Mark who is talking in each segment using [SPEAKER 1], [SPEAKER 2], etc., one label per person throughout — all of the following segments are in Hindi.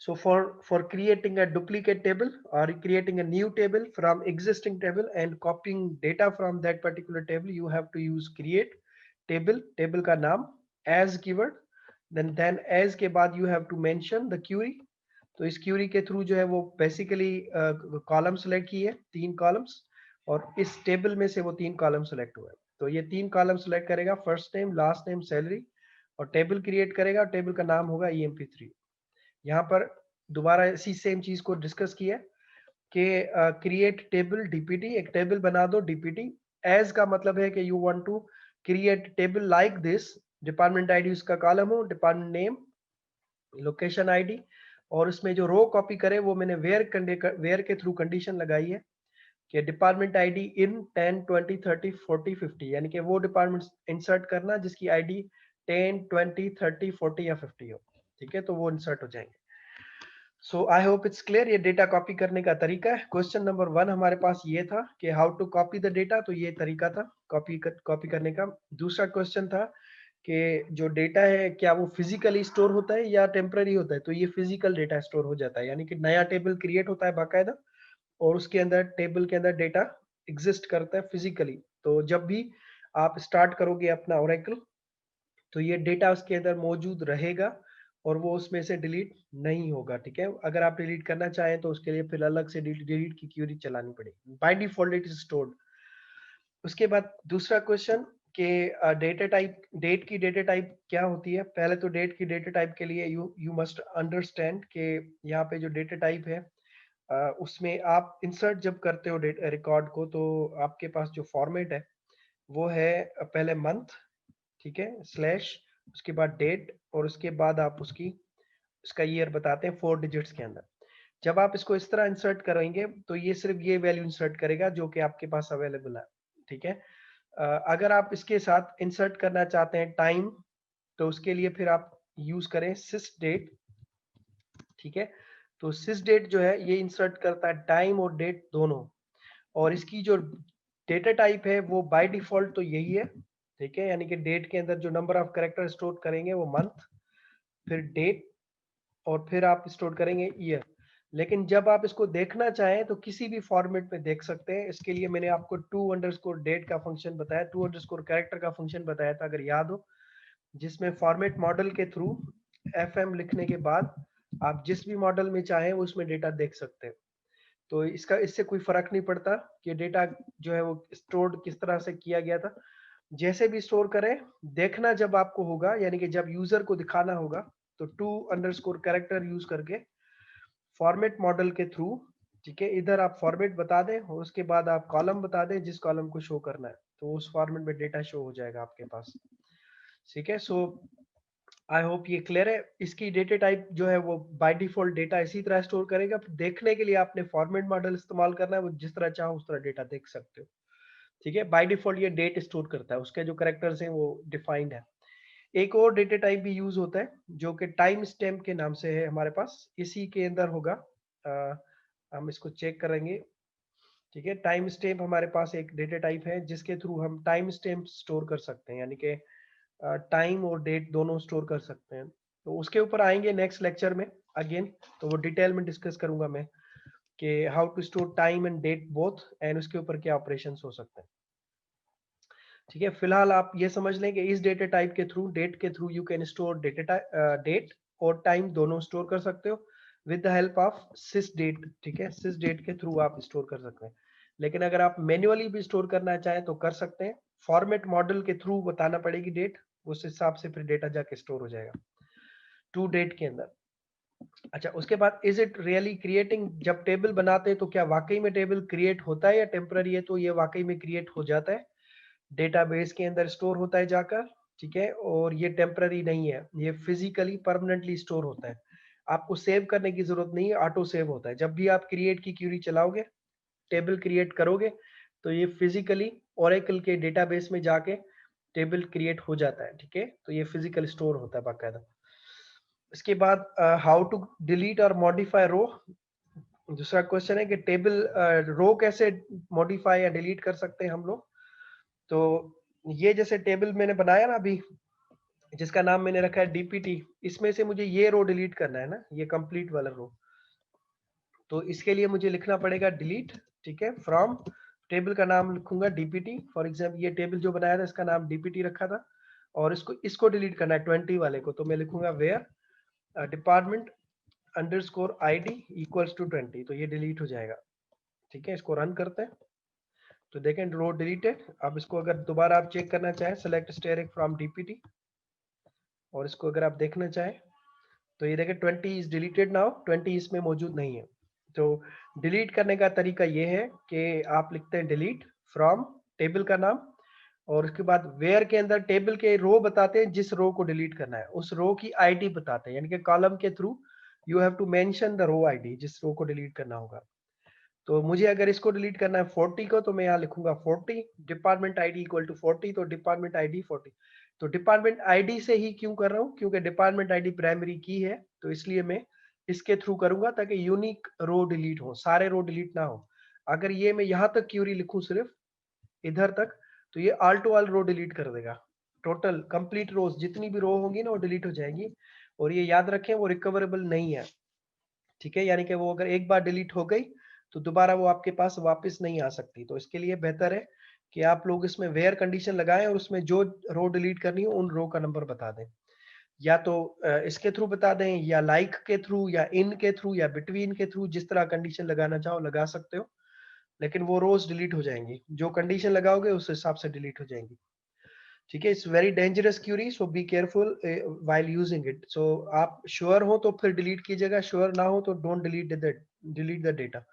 [SPEAKER 1] So for creating a duplicate table or creating a new table from existing table and copying data from that particular table, you have to use create table, table का नाम as keyword, then as के बाद you have to mention the query. तो इस क्यूरी के थ्रू जो है वो बेसिकली कॉलम सेलेक्ट की है, 3 कॉलम्स, और इस टेबल में से वो 3 कॉलम सेलेक्ट हुए। तो ये 3 कॉलम सेलेक्ट करेगा, first name, last name, salary, और टेबल क्रिएट करेगा। टेबल का नाम होगा EMP3। यहाँ पर दोबारा इसी सेम चीज को डिस्कस किया कि क्रिएट टेबल डीपीटी, एक टेबल बना दो डीपीटी। एज का मतलब है कि you want to create table like this, department ID उसका कॉलम हो, डिपार्टमेंट नेम, लोकेशन आईडी, और उसमें जो रो कॉपी करे वो मैंने वेयर के थ्रू कंडीशन लगाई है कि डिपार्टमेंट आईडी इन 10 20 30 40 50, यानी कि वो डिपार्टमेंट इंसर्ट करना जिसकी आईडी 10 20 30 40 या 50 हो। ठीक है, तो वो इंसर्ट हो जाएंगे। सो आई होप इट्स क्लियर। ये डेटा कॉपी करने का तरीका है। क्वेश्चन नंबर 1 हमारे पास ये था कि how to copy the data, तो ये तरीका था कॉपी करने का। दूसरा क्वेश्चन था कि जो डेटा है क्या वो फिजिकली स्टोर होता है या टेम्पररी होता है, तो ये फिजिकल डेटा स्टोर हो जाता है, यानी कि नया टेबल क्रिएट होता है बाकायदा, और उसके अंदर टेबल के अंदर डेटा एग्जिस्ट करता है फिजिकली। तो जब भी आप स्टार्ट करोगे अपना ओरेकल, तो ये डेटा उसके अंदर मौजूद रहेगा और वो उसमें से डिलीट नहीं होगा। ठीक है, अगर आप डिलीट करना चाहें तो उसके लिए फिर अलग से डिलीट की क्यूरी चलानी पड़ेगी। By default it is stored. उसके बाद दूसरा क्वेश्चन कि डेटा टाइप, डेट की डेटा टाइप क्या होती है। पहले तो डेट की डेटा टाइप के लिए यू मस्ट अंडरस्टैंड कि यहाँ पे जो डेटा टाइप है उसमें आप इंसर्ट जब करते हो रिकॉर्ड को, तो आपके पास जो फॉर्मेट है वो है पहले मंथ, ठीक है, स्लैश, उसके बाद डेट, और उसके बाद आप उसका ईयर बताते हैं 4 डिजिट्स के अंदर। जब आप इसको इस तरह इंसर्ट करेंगे तो ये सिर्फ ये वैल्यू इंसर्ट करेगा जो कि आपके पास अवेलेबल है। ठीक है, अगर आप इसके साथ इंसर्ट करना चाहते हैं टाइम, तो उसके लिए फिर आप यूज करें सिस डेट। ठीक है, तो सिस डेट जो है ये इंसर्ट करता है टाइम और डेट दोनों, और इसकी जो डेटा टाइप है वो बाय डिफॉल्ट तो यही है। ठीक है, यानी कि डेट के अंदर जो नंबर ऑफ कैरेक्टर स्टोर करेंगे वो मंथ, फिर डेट, और फिर आप स्टोर करेंगे ईयर। लेकिन जब आप इसको देखना चाहें तो किसी भी फॉर्मेट में देख सकते हैं। इसके लिए मैंने आपको टू अंडरस्कोर डेट का फंक्शन बताया, टू अंडरस्कोर कैरेक्टर का फंक्शन बताया था, अगर याद हो, जिसमें फॉर्मेट मॉडल के थ्रू FM लिखने के बाद आप जिस भी मॉडल में चाहें उसमें डेटा देख सकते हैं। तो इससे कोई फर्क नहीं पड़ता कि डेटा जो है वो स्टोर किस तरह से किया गया था। जैसे भी स्टोर करें, देखना जब आपको होगा, यानी कि जब यूजर को दिखाना होगा, तो टू अंडरस्कोर कैरेक्टर यूज करके फॉर्मेट मॉडल के थ्रू, ठीक है, इधर आप फॉर्मेट बता दें और उसके बाद आप कॉलम बता दें जिस कॉलम को शो करना है, तो उस फॉर्मेट में डेटा शो हो जाएगा आपके पास। ठीक है, सो आई होप ये क्लियर है। इसकी डेटा टाइप जो है वो बाय डिफॉल्ट डेटा इसी तरह स्टोर करेगा। देखने के लिए आपने फॉर्मेट मॉडल इस्तेमाल करना है, वो जिस तरह चाहो उस तरह डेटा देख सकते हो। ठीक है, बाय डिफॉल्ट ये डेट स्टोर करता है, उसके जो कैरेक्टर्स हैं वो डिफाइंड है। एक और डेटा टाइप भी यूज होता है जो कि टाइम स्टैम्प के नाम से है हमारे पास, इसी के अंदर होगा। हम इसको चेक करेंगे। ठीक है, टाइम स्टैम्प हमारे पास एक डेटा टाइप है जिसके थ्रू हम टाइम स्टैम्प स्टोर कर सकते हैं, यानी कि टाइम और डेट दोनों स्टोर कर सकते हैं। तो उसके ऊपर आएंगे नेक्स्ट लेक्चर में अगेन, तो वो डिटेल में डिस्कस करूंगा मैं कि how to store time and date both, and उसके ऊपर क्या ऑपरेशंस हो सकते हैं। ठीक है, फिलहाल आप ये समझ लें कि इस डेटा टाइप के थ्रू, डेट के through, you can store date और टाइम दोनों स्टोर कर सकते हो with the help of sys date. ठीक है, सिस डेट के थ्रू आप स्टोर कर सकते हैं, लेकिन अगर आप मैन्युअली भी स्टोर करना चाहें तो कर सकते हैं। फॉर्मेट मॉडल के थ्रू बताना पड़ेगी डेट, उस हिसाब से फिर डेटा जाके स्टोर हो जाएगा टू डेट के अंदर। अच्छा, उसके बाद इज इट रियली क्रिएटिंग, जब टेबल बनाते हैं तो क्या वाकई में टेबल क्रिएट होता है या टेम्पररी है, तो ये वाकई में क्रिएट हो जाता है, डेटाबेस के अंदर स्टोर होता है जाकर। ठीक है, और ये टेम्पररी नहीं है, ये फिजिकली परमानेंटली स्टोर होता है। आपको सेव करने की जरूरत नहीं है, ऑटो सेव होता है। जब भी आप क्रिएट की क्यूरी चलाओगे, टेबल क्रिएट करोगे, तो ये फिजिकली ओरेकल के डेटाबेस में जाके टेबल क्रिएट हो जाता है। ठीक है, तो ये फिजिकल स्टोर होता है बाकायदा। इसके बाद हाउ टू डिलीट और मॉडिफाई रो। दूसरा क्वेश्चन है कि टेबल रो कैसे मॉडिफाई या डिलीट कर सकते हैं हम लोग। तो ये जैसे टेबल मैंने बनाया ना अभी, जिसका नाम मैंने रखा है डीपीटी, इसमें से मुझे ये रो डिलीट करना है ना, ये कंप्लीट वाला रो। तो इसके लिए मुझे लिखना पड़ेगा डिलीट, ठीक है, फ्रॉम टेबल का नाम लिखूंगा डीपीटी। फॉर एग्जाम्पल ये टेबल जो बनाया था इसका नाम डीपीटी रखा था, और इसको डिलीट करना है 20 वाले को, तो मैं लिखूंगा where department underscore ID equals to 20, तो ये डिलीट हो जाएगा। ठीक है, इसको रन करते हैं तो देखें रो डिलीटेड। अब इसको अगर दोबारा आप चेक करना चाहें, सेलेक्ट स्टेरिक फ्रॉम डीपीटी, और इसको अगर आप देखना चाहें तो ये देखें 20 इज डिलीटेड नाउ, 20 इसमें मौजूद नहीं है। तो डिलीट करने का तरीका ये है कि आप लिखते हैं डिलीट फ्रॉम टेबल का नाम, और उसके बाद वेयर के अंदर टेबल के रो बताते हैं, जिस रो को डिलीट करना है उस रो की आईडी बताते हैं, यानी कि कॉलम के through you have to mention the row ID जिस रो को डिलीट करना होगा। तो मुझे अगर इसको डिलीट करना है 40 को, तो मैं यहाँ लिखूंगा 40 डिपार्टमेंट आईडी इक्वल टू 40, तो डिपार्टमेंट आईडी 40। तो डिपार्टमेंट आईडी से ही क्यों कर रहा हूँ, क्योंकि डिपार्टमेंट आईडी प्राइमरी की है, तो इसलिए मैं इसके थ्रू करूंगा ताकि यूनिक रो डिलीट हो, सारे रो डिलीट ना हो। अगर ये मैं यहाँ तक क्यूरी लिखूं सिर्फ इधर तक, तो ये all to all row delete कर देगा। टोटल कंप्लीट रोज जितनी भी रो होंगी ना वो डिलीट हो जाएगी, और ये याद रखें वो रिकवरेबल नहीं है। ठीक है, यानी कि वो अगर एक बार डिलीट हो गई तो दोबारा वो आपके पास वापस नहीं आ सकती। तो इसके लिए बेहतर है कि आप लोग इसमें वेयर कंडीशन लगाएं और उसमें जो रो डिलीट करनी हो उन रो का नंबर बता दें, या तो इसके थ्रू बता दें, या लाइक के थ्रू, या इन के थ्रू, या बिटवीन के थ्रू, जिस तरह कंडीशन लगाना चाहो लगा सकते हो, लेकिन वो रोज डिलीट हो जाएंगी, जो कंडीशन लगाओगे उस हिसाब से डिलीट हो जाएंगी। ठीक है, it's very dangerous query, so be careful while using it. So आप श्योर हो तो फिर डिलीट कीजिएगा, श्योर ना हो तो don't delete the data.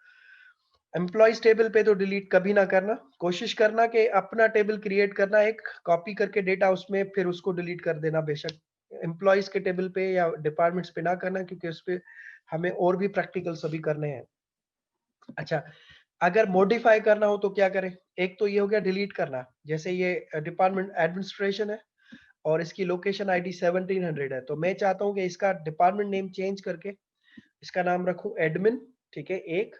[SPEAKER 1] Employees table पे तो डिलीट कभी ना करना, कोशिश करना कि अपना टेबल क्रिएट करना एक, कॉपी करके डेटा उसमें, फिर उसको डिलीट कर देना बेशक। एम्प्लॉइज के टेबल पे या डिपार्टमेंट्स पे ना करना, क्योंकि उस पे हमें और भी प्रैक्टिकल सभी करने हैं। अच्छा, अगर मॉडिफाई करना हो तो क्या करें, एक तो ये हो गया डिलीट करना, जैसे ये डिपार्टमेंट एडमिनिस्ट्रेशन है और इसकी लोकेशन आईडी 1700 है, तो मैं चाहता हूं कि इसका डिपार्टमेंट नेम चेंज करके इसका नाम रखूं एडमिन, ठीक है एक,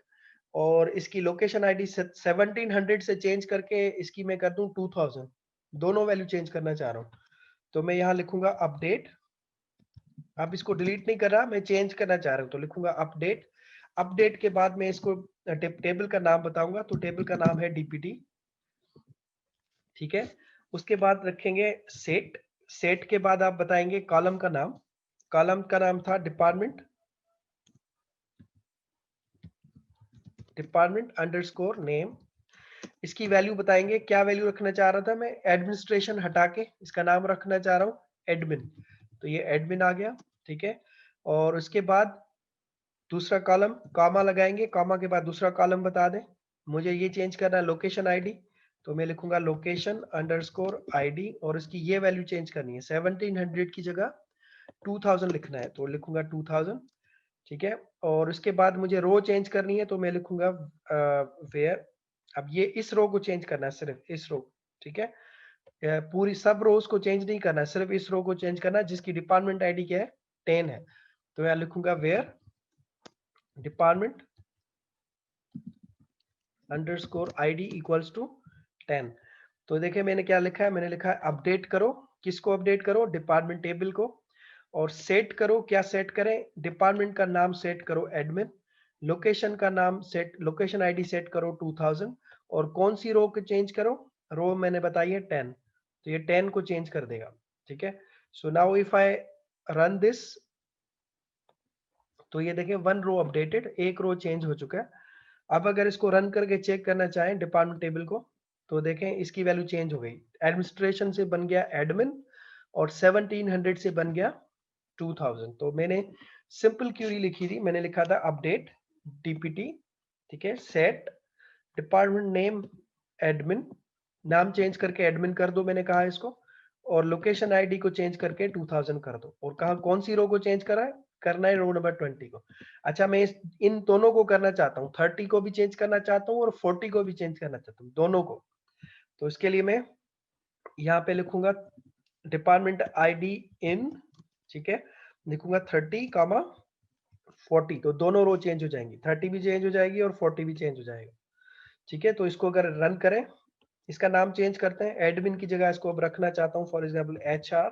[SPEAKER 1] और इसकी लोकेशन आईडी 1700 से चेंज करके इसकी मैं कर दूं 2000, दोनों वैल्यू चेंज करना चाह रहा हूं। तो मैं यहां लिखूंगा अपडेट, अब इसको डिलीट नहीं कर रहा, मैं चेंज करना चाह रहा हूं, तो लिखूंगा अपडेट। अपडेट के बाद मैं इसको टेबल का नाम बताऊंगा, तो टेबल का नाम है डीपीटी, ठीक है। उसके बाद रखेंगे सेट, सेट के बाद आप बताएंगे कॉलम का नाम, कॉलम का नाम था डिपार्टमेंट, डिपार्टमेंट अंडरस्कोर नेम। इसकी वैल्यू बताएंगे, क्या वैल्यू रखना चाह रहा था मैं, एडमिनिस्ट्रेशन हटा के इसका नाम रखना चाह रहा हूं एडमिन, तो ये एडमिन आ गया, ठीक है। और उसके बाद दूसरा कॉलम, कॉमा लगाएंगे, कॉमा के बाद दूसरा कॉलम बता दें, मुझे ये चेंज करना है लोकेशन आईडी, तो मैं लिखूंगा लोकेशन अंडरस्कोर आईडी, और इसकी ये वैल्यू चेंज करनी है 1700 की जगह 2000 लिखना है, तो लिखूंगा 2000, ठीक है। और उसके बाद मुझे रो चेंज करनी है, तो मैं लिखूंगा वेयर, अब ये इस रो को चेंज करना है, सिर्फ इस रो, ठीक है। पूरी सब रोज को चेंज नहीं करना है, सिर्फ इस रो को चेंज करना है जिसकी डिपार्टमेंट आईडी क्या है 10 है, तो मैं लिखूंगा where department underscore ID equals to 10। तो देखिए मैंने क्या लिखा है, मैंने लिखा है अपडेट करो, किसको अपडेट करो, डिपार्टमेंट टेबल को, और सेट करो, क्या सेट करें, डिपार्टमेंट का नाम सेट करो एडमिन, लोकेशन का नाम सेट, लोकेशन आईडी सेट करो 2000, और कौन सी रो को चेंज करो, रो मैंने बताई है 10, तो ये 10 को चेंज कर देगा, ठीक है। So now if I run this, तो ये देखिए 1 रो अपडेटेड, एक रो चेंज हो चुका है। अब अगर इसको रन करके चेक करना चाहें डिपार्टमेंट टेबल को, तो देखें इसकी वैल्यू चेंज हो गई, एडमिनिस्ट्रेशन से बन गया एडमिन, और 1700 से बन गया 2000। तो मैंने सिंपल क्यूरी लिखी थी, मैंने लिखा था अपडेट डीपीटी, ठीक है, सेट डिपार्टमेंट नेम एडमिन, नाम चेंज करके एडमिन कर दो मैंने कहा इसको, और लोकेशन आईडी को चेंज करके 2000 कर दो, और कहा कौन सी रो को चेंज करा है, करना है रो नंबर 20 को। अच्छा, मैं इन दोनों को करना चाहता हूँ, 30 को भी चेंज करना चाहता हूँ और 40 को भी चेंज करना चाहता हूँ, दोनों को। तो इसके लिए मैं यहाँ पे लिखूंगा डिपार्टमेंट आईडी इन, ठीक है, लिखूंगा 30, 40, तो दोनों रो चेंज हो जाएंगी, 30 भी चेंज हो जाएगी और 40 भी चेंज हो जाएगा, ठीक है। तो इसको अगर रन करें, इसका नाम चेंज करते हैं, एडमिन की जगह इसको अब रखना चाहता हूँ फॉर एग्जाम्पल HR,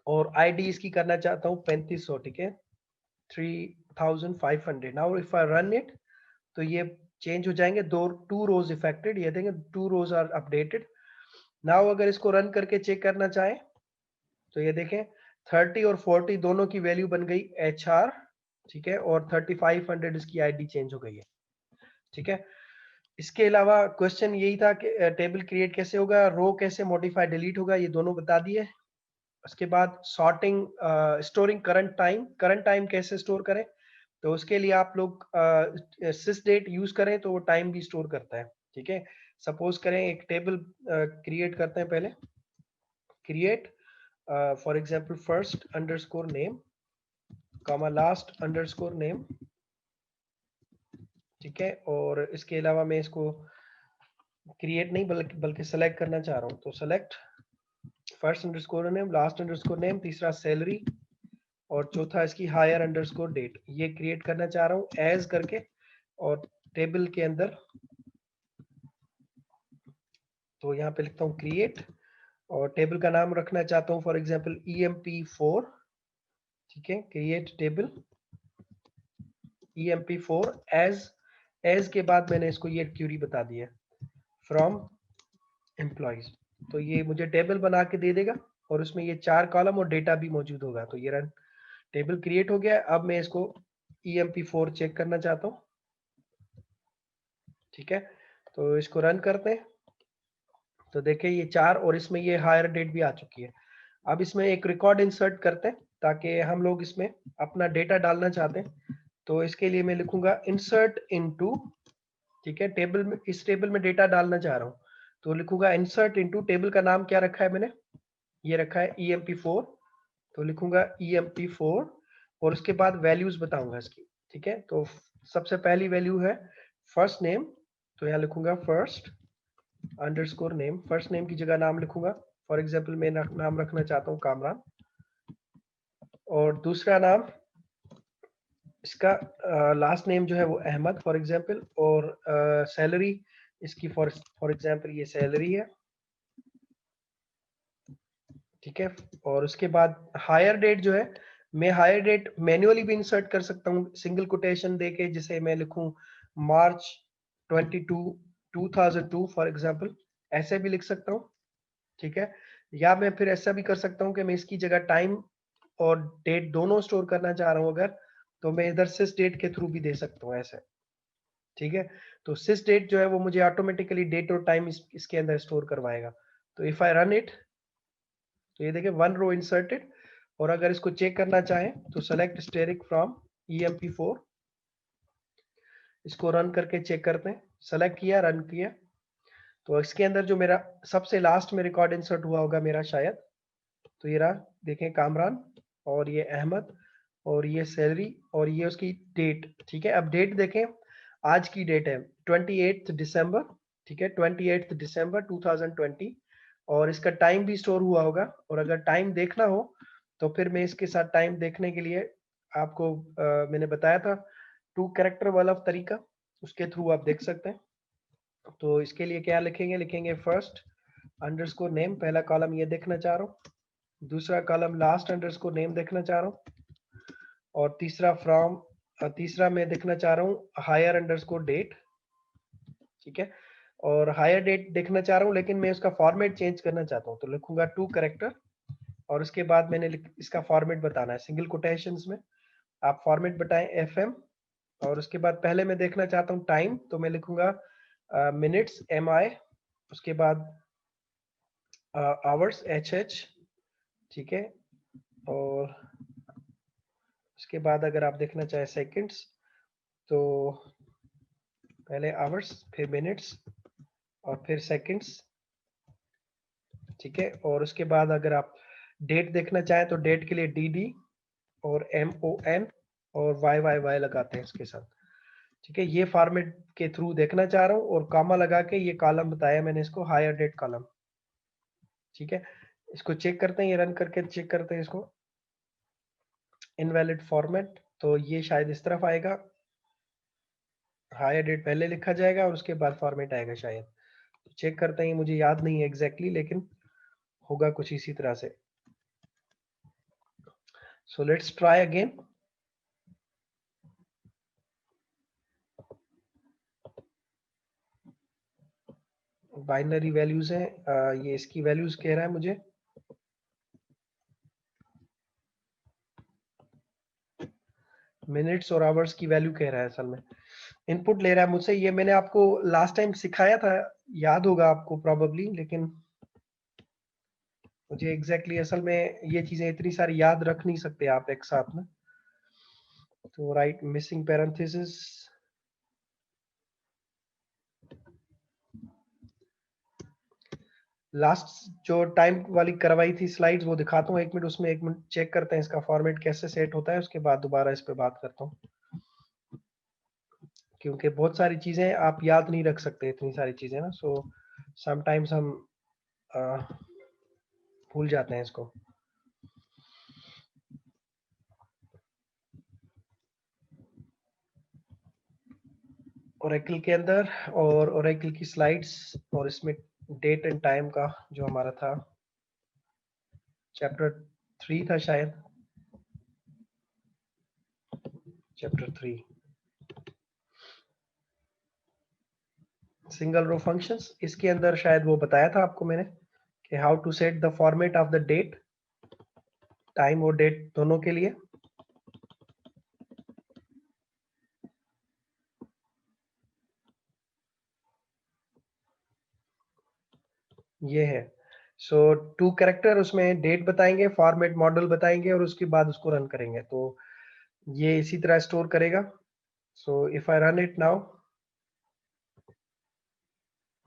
[SPEAKER 1] और आईडी इसकी करना चाहता हूँ 3500, ठीक है, 3500। Now if I run it तो ये चेंज हो जाएंगे, टू रोज इफेक्टेड, ये देंगे 2 रोज आर अपडेटेड। नाउ अगर इसको रन करके चेक करना चाहें तो ये देखें 30 और 40 दोनों की वैल्यू बन गई HR, ठीक है, और 3500 इसकी आईडी चेंज हो गई है, ठीक है। इसके अलावा क्वेश्चन यही था कि टेबल क्रिएट कैसे होगा, रो कैसे मॉडिफाई डिलीट होगा, ये दोनों बता दिए। उसके बाद सॉर्टिंग, स्टोरिंग करंट टाइम कैसे स्टोर करें, तो उसके लिए आप लोग सिस डेट यूज करें तो वो टाइम भी स्टोर करता है, ठीक है। सपोज करें एक टेबल क्रिएट करते हैं, पहले create for example first underscore name comma last underscore name, ठीक है। और इसके अलावा मैं इसको क्रिएट नहीं बल्कि सेलेक्ट करना चाह रहा हूँ, तो select first underscore name, last underscore name, तीसरा सैलरी, और चौथा इसकी हायर अंडरस्कोर डेट। ये क्रिएट करना चाह रहा हूँ एज करके, और टेबल के अंदर तो यहाँ पे लिखता हूँ क्रिएट, और टेबल का नाम रखना चाहता हूँ फॉर एग्जांपल EMP4, ठीक है। क्रिएट टेबल EMP4 एज के बाद मैंने इसको ये क्यूरी बता दी है फ्रॉम एम्प्लॉइज, तो ये मुझे टेबल बना के दे देगा, और उसमें ये 4 कॉलम और डेटा भी मौजूद होगा। तो ये रन टेबल क्रिएट हो गया। अब मैं इसको EMP4 चेक करना चाहता हूँ, ठीक है। तो इसको रन करते हैं, तो देखिए ये 4 और इसमें ये हायर डेट भी आ चुकी है। अब इसमें एक रिकॉर्ड इंसर्ट करते हैं ताकि हम लोग इसमें अपना डेटा डालना चाहते हैं। तो इसके लिए मैं लिखूंगा इंसर्ट इनटू, ठीक है, टेबल में, इस टेबल में डेटा डालना चाह रहा हूँ, तो लिखूंगा इंसर्ट इनटू, टेबल का नाम क्या रखा है मैंने, ये रखा है EMP4, तो लिखूंगा EMP4, और उसके बाद वैल्यूज बताऊंगा इसकी, ठीक है। तो सबसे पहली वैल्यू है फर्स्ट नेम, तो यहाँ लिखूंगा first underscore name, first name की जगह नाम लिखूंगा, फॉर एग्जांपल मैं नाम रखना चाहता हूँ कामरान, और दूसरा नाम इसका लास्ट नेम जो है वो अहमद फॉर एग्जांपल, और सैलरी इसकी फॉर एग्जांपल ये सैलरी है, ठीक है। और उसके बाद हायर डेट जो है, मैं हायर डेट मैन्युअली भी इंसर्ट कर सकता हूँ सिंगल कोटेशन देके, जिसे मैं लिखूं मार्च 22 2002 फॉर एग्जांपल, ऐसे भी लिख सकता हूँ, ठीक है। या मैं फिर ऐसा भी कर सकता हूँ कि मैं इसकी जगह टाइम और डेट दोनों स्टोर करना चाह रहा हूँ अगर, तो मैं इधर सिस डेट के थ्रू भी दे सकता हूँ ऐसे, ठीक है। तो सिस डेट जो है वो मुझे ऑटोमेटिकली डेट और टाइम इसके अंदर स्टोर करवाएगा। तो इफ आई रन इट, तो ये देखिए 1 रो इंसर्टेड। और अगर इसको चेक करना चाहें तो सेलेक्ट स्टेरिक फ्रॉम EMP4, इसको रन करके चेक करते हैं, सेलेक्ट किया, रन किया, तो इसके अंदर जो मेरा सबसे लास्ट में रिकॉर्ड इंसर्ट हुआ होगा मेरा शायद, तो ये रहा, देखें कामरान, और ये अहमद, और ये सैलरी, और ये उसकी डेट, ठीक है। अब डेट देखें, आज की डेट है 28 दिसंबर, ठीक है, 28 दिसंबर 2020, और इसका टाइम भी स्टोर हुआ होगा। और अगर टाइम देखना हो तो फिर मैं इसके साथ टाइम देखने के लिए आपको मैंने बताया था 2 कैरेक्टर वाला तरीका, उसके थ्रू आप देख सकते हैं। तो इसके लिए क्या लिखेंगे, लिखेंगे फर्स्ट अंडरस्कोर नेम, पहला कॉलम ये देखना चाह रहा हूँ, दूसरा कॉलम लास्ट अंडरस्कोर नेम देखना चाह रहा हूँ, और तीसरा फ्रॉम, तीसरा मैं देखना चाह रहा हूँ हायर अंडरस्कोर डेट, ठीक है। और हायर डेट देखना चाह रहा हूँ, लेकिन मैं उसका फॉर्मेट चेंज करना चाहता हूँ, तो लिखूंगा 2 कैरेक्टर, और उसके बाद मैंने इसका फॉर्मेट बताना है सिंगल कोटेशंस में, आप फॉर्मेट बताएं FM। और उसके बाद पहले मैं देखना चाहता हूँ टाइम, तो मैं लिखूंगा मिनट्स MI, उसके बाद आवर्स HH, ठीक है। और उसके बाद अगर आप देखना चाहें सेकंड्स, तो पहले आवर्स, फिर मिनट्स, और फिर सेकंड्स, ठीक है। और उसके बाद अगर आप डेट देखना चाहें तो डेट के लिए DD और MON और YYY लगाते हैं इसके साथ, ठीक है। ये फॉर्मेट के थ्रू देखना चाह रहा हूँ, और कामा लगा के ये कॉलम बताया मैंने इसको हायर डेट कॉलम, ठीक है। इसको चेक करते हैं, ये रन करके चेक करते हैं इसको, इनवैलिड फॉर्मेट, तो ये शायद इस तरफ आएगा, हायर डेट पहले लिखा जाएगा और उसके बाद फॉर्मेट आएगा शायद। तो चेक करते हैं, मुझे याद नहीं है एग्जैक्टली, लेकिन होगा कुछ इसी तरह से। So let's try again. Binary values है, ये इसकी वैल्यूज कह रहा है मुझे। मिनट्स और आवर्स की वैल्यू कह रहा है असल में। इनपुट ले रहा है मुझसे, ये मैंने आपको लास्ट टाइम सिखाया था, याद होगा आपको प्रोबेबली, लेकिन मुझे एग्जैक्टली असल में ये चीजें इतनी सारी याद रख नहीं सकते आप एक साथ में। तो राइट मिसिंग पैरेंथेसिस, लास्ट जो टाइम वाली करवाई थी स्लाइड्स वो दिखाता हूँ, 1 मिनट उसमें, 1 मिनट चेक करते हैं इसका फॉर्मेट कैसे सेट होता है, उसके बाद दोबारा इस पे बात करता हूँ। क्योंकि बहुत सारी चीजें आप याद नहीं रख सकते, इतनी सारी चीजें ना, सो समटाइम्स हम भूल जाते हैं इसको। ओरेकल के अंदर और ओरेकल की स्लाइड्स, और इसमें डेट एंड टाइम का जो हमारा था, चैप्टर 3 था शायद, चैप्टर 3 सिंगल रो फंक्शंस। इसके अंदर शायद वो बताया था आपको मैंने कि how to set the format of the date, time और डेट दोनों के लिए। ये है, सो 2 कैरेक्टर, उसमें डेट बताएंगे, फॉर्मेट मॉडल बताएंगे, और उसके बाद उसको रन करेंगे, तो ये इसी तरह स्टोर करेगा। So if I run it now,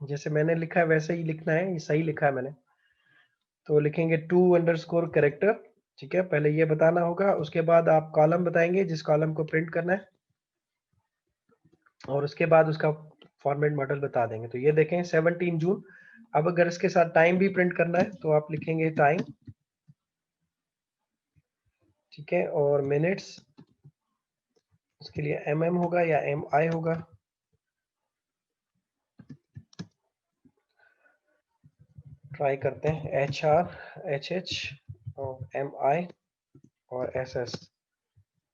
[SPEAKER 1] जैसे मैंने लिखा है वैसे ही लिखना है, ये सही लिखा है मैंने। तो लिखेंगे 2 कैरेक्टर, ठीक है, पहले ये बताना होगा, उसके बाद आप कॉलम बताएंगे जिस कॉलम को प्रिंट करना है, और उसके बाद उसका फॉर्मेट मॉडल बता देंगे। तो ये देखें 17 जून। अब अगर इसके साथ टाइम भी प्रिंट करना है तो आप लिखेंगे टाइम, ठीक है, और मिनट्स, उसके लिए mm होगा या mi होगा। ट्राई करते हैं, HR, HH और MI और SS।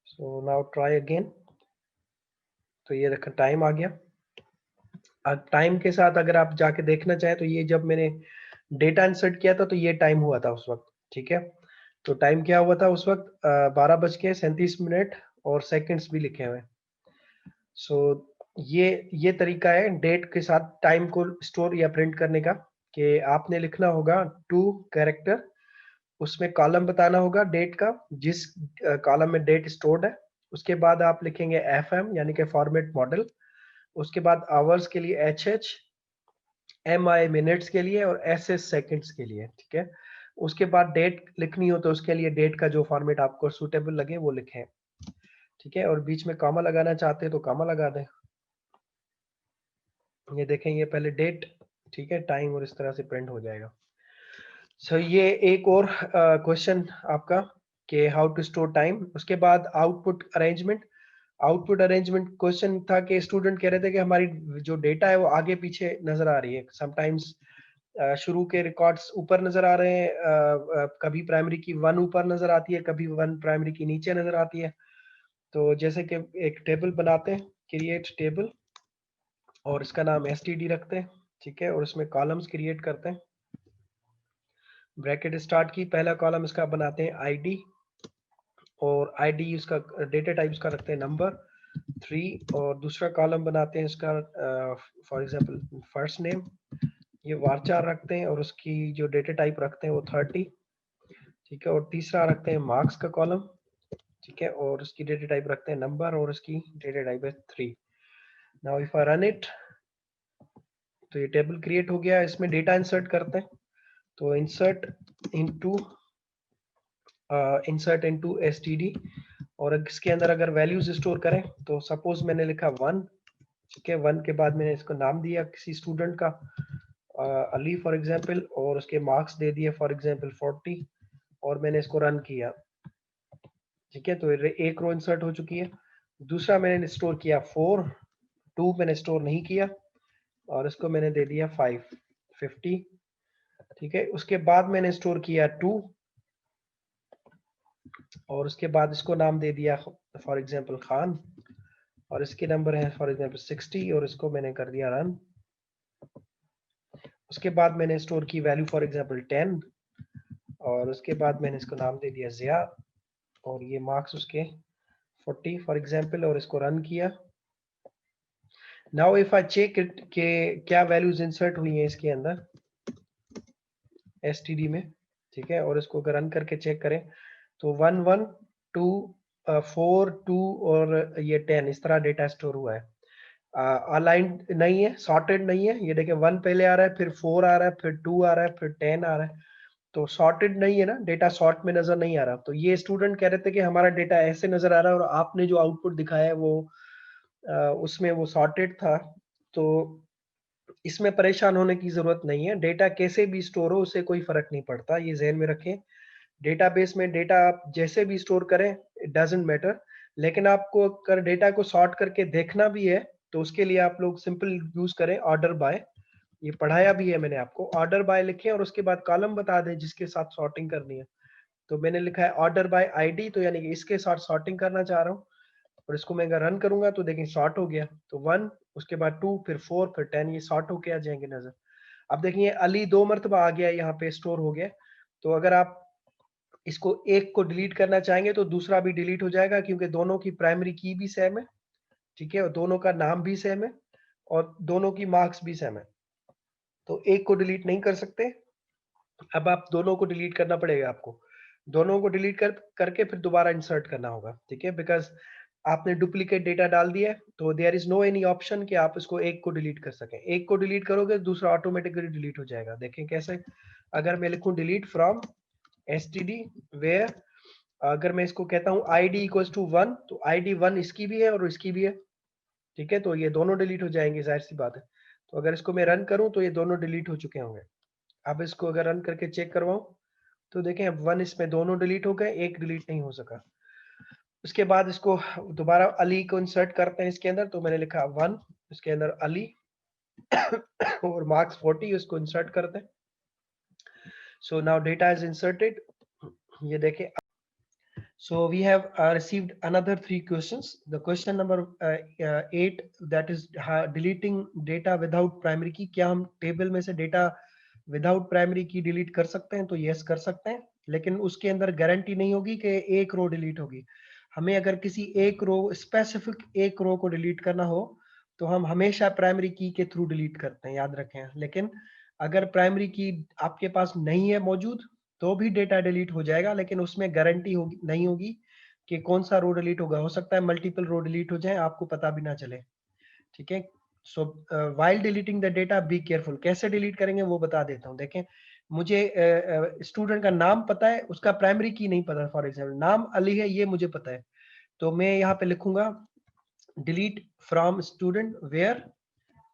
[SPEAKER 1] So now try again. तो ये देखो टाइम आ गया। अब टाइम के साथ अगर आप जाके देखना चाहें तो ये जब मैंने डेटा इंसर्ट किया था तो ये टाइम हुआ था उस वक्त, ठीक है। तो टाइम क्या हुआ था उस वक्त, 12:37 और सेकंड्स भी लिखे हुए। सो ये तरीका है डेट के साथ टाइम को स्टोर या प्रिंट करने का, कि आपने लिखना होगा 2 कैरेक्टर, उसमें कॉलम बताना होगा डेट का, जिस कॉलम में डेट स्टोर्ड है। उसके बाद आप लिखेंगे FM यानी कि फॉर्मेट मॉडल, उसके बाद आवर्स के लिए HH, MI मिनट्स के लिए, और SS सेकंड्स के लिए, ठीक है। उसके बाद डेट लिखनी हो तो उसके लिए डेट का जो फॉर्मेट आपको सूटेबल लगे वो लिखें, ठीक है, और बीच में कॉमा लगाना चाहते हैं तो कॉमा लगा दें। ये देखें, ये पहले डेट, ठीक है, टाइम, और इस तरह से प्रिंट हो जाएगा। सो ये एक और क्वेश्चन आपका कि हाउ टू स्टोर टाइम। उसके बाद output arrangement. Output arrangement question था कि स्टूडेंट कह रहे थे कि हमारी जो डेटा है वो आगे पीछे नजर आ रही है, समटाइम्स शुरू के रिकॉर्ड्स ऊपर नजर आ रहे हैं, कभी प्राइमरी की 1 ऊपर नजर आती है, कभी 1 प्राइमरी की नीचे नजर आती है। तो जैसे कि एक टेबल बनाते हैं, क्रिएट टेबल, और इसका नाम STD रखते हैं, ठीक है, और उसमें कॉलम्स क्रिएट करते हैं। ब्रैकेट स्टार्ट की, पहला कॉलम इसका बनाते हैं ID, और ID उसका डेटा टाइप उसका रखते हैं नंबर 3, और दूसरा कॉलम बनाते हैं इसका फॉर एग्जांपल फर्स्ट नेम, ये वारचार रखते हैं, और उसकी जो डेटा टाइप रखते हैं वो 30, ठीक है, और तीसरा रखते हैं मार्क्स का कॉलम, ठीक है, और उसकी डेटा टाइप रखते हैं नंबर, और उसकी डेटा टाइप है 3। Now if I run it, तो ये टेबल क्रिएट हो गया। इसमें डेटा इंसर्ट करते हैं, तो इंसर्ट इनटू STD, और इसके अंदर अगर वैल्यूज स्टोर करें तो सपोज मैंने लिखा 1, ठीक है, 1 के बाद मैंने इसको नाम दिया किसी स्टूडेंट का, अली फॉर एग्जांपल, और उसके मार्क्स दे दिए फॉर एग्जांपल 40, और मैंने इसको रन किया, ठीक है, तो एक रो इंसर्ट हो चुकी है। दूसरा मैंने स्टोर किया 4, 2 मैंने स्टोर नहीं किया, और इसको मैंने दे दिया 50, ठीक है। उसके बाद मैंने स्टोर किया 2, और उसके बाद इसको नाम दे दिया फॉर एग्जांपल खान, और इसके नंबर है फॉर एग्जांपल 60, और इसको मैंने कर दिया रन। उसके बाद मैंने स्टोर की वैल्यू फॉर एग्जांपल 10, और उसके बाद मैंने इसको नाम दे दिया जिया, और ये मार्क्स उसके 40 फॉर एग्जांपल, और इसको रन किया। Now if I check it के क्या वैल्यूज इंसर्ट हुई हैं इसके अंदर एसटीडी में, ठीक है, और इसको अगर रन करके चेक करें तो 1 1 2 4 2 और ये 10 इस तरह डेटा स्टोर हुआ है। अलाइंड नहीं है, सॉर्टेड नहीं है। ये देखिए 1 पहले आ रहा है, फिर 4 आ रहा है, फिर 2 आ रहा है, फिर 10 आ रहा है। तो सॉर्टेड नहीं है ना, डेटा सॉर्ट में नजर नहीं आ रहा। तो ये स्टूडेंट कह रहे थे कि हमारा डेटा ऐसे नजर आ रहा है और आपने जो आउटपुट दिखाया है वो उसमें वो सॉर्टेड था। तो इसमें परेशान होने की जरूरत नहीं है, डेटा कैसे भी स्टोर हो उससे कोई फर्क नहीं पड़ता, ये ध्यान में रखें। डेटाबेस में डेटा आप जैसे भी स्टोर करें इट डजेंट मैटर, लेकिन आपको अगर डेटा को सॉर्ट करके देखना भी है तो उसके लिए आप लोग सिंपल यूज करें ऑर्डर बाय। ये पढ़ाया भी है मैंने आपको, ऑर्डर बाय लिखें और उसके बाद कॉलम बता दें जिसके साथ सॉर्टिंग करनी है। तो मैंने लिखा है ऑर्डर बाय आईडी, तो यानी कि इसके साथ सॉर्टिंग करना चाह रहा हूँ, और इसको मैं अगर रन करूंगा तो देखें शॉर्ट हो गया। तो 1, उसके बाद 2, फिर 4, फिर 10, ये शॉर्ट होके आ जाएंगे नजर। अब देखिए अली 2 मरतबा आ गया, यहाँ पे स्टोर हो गया। तो अगर आप इसको एक को डिलीट करना चाहेंगे तो दूसरा भी डिलीट हो जाएगा, क्योंकि दोनों की प्राइमरी की भी सेम है, ठीक है, और दोनों का नाम भी सेम है, और दोनों की मार्क्स भी सेम है। तो एक को डिलीट नहीं कर सकते। अब आप दोनों को डिलीट करना पड़ेगा आपको, दोनों को डिलीट करके फिर दोबारा इंसर्ट करना होगा, ठीक है, बिकॉज आपने डुप्लीकेट डेटा डाल दिया है। तो there is no any option कि आप इसको एक को डिलीट कर सकें। एक को डिलीट करोगे दूसरा ऑटोमेटिकली डिलीट हो जाएगा। देखें कैसे, अगर मैं लिखूं डिलीट फ्रॉम std वेयर, अगर मैं इसको कहता हूं id इक्वल्स टू 1, तो id 1 इसकी भी है और इसकी भी है, ठीक है, तो ये दोनों डिलीट हो जाएंगे, जाहिर सी बात है। तो अगर इसको मैं रन करूं तो ये दोनों डिलीट हो चुके होंगे। अब इसको अगर रन करके चेक करवाऊं तो देखें अब 1 इसमें दोनों डिलीट हो गए, एक डिलीट नहीं हो सका। उसके बाद इसको दोबारा अली को इंसर्ट करते हैं इसके अंदर, तो मैंने लिखा 1, इसके अंदर अली और मार्क्स 40, उसको इंसर्ट करते हैं। So now data is inserted, ये देखें। So we have received another 3 questions. The question number 8, that is deleting data without primary key. क्या हम टेबल में से डेटा विदाउट प्राइमरी की डिलीट कर सकते हैं? तो यस कर सकते हैं, लेकिन उसके अंदर गारंटी नहीं होगी कि एक रो डिलीट होगी। हमें अगर किसी एक रो, स्पेसिफिक एक रो को डिलीट करना हो तो हम हमेशा प्राइमरी की के थ्रू डिलीट करते हैं, याद रखें। लेकिन अगर प्राइमरी की आपके पास नहीं है मौजूद तो भी डेटा डिलीट हो जाएगा, लेकिन उसमें गारंटी होगी नहीं होगी कि कौन सा रो डिलीट होगा। हो सकता है मल्टीपल रो डिलीट हो जाए, आपको पता भी ना चले, ठीक है। So while deleting the data be careful. कैसे डिलीट करेंगे वो बता देता हूँ। देखें, मुझे स्टूडेंट का नाम पता है, उसका प्राइमरी की नहीं पता। फॉर एग्जाम्पल नाम अली है, ये मुझे पता है, तो मैं यहाँ पे लिखूंगा डिलीट फ्रॉम स्टूडेंट वेयर।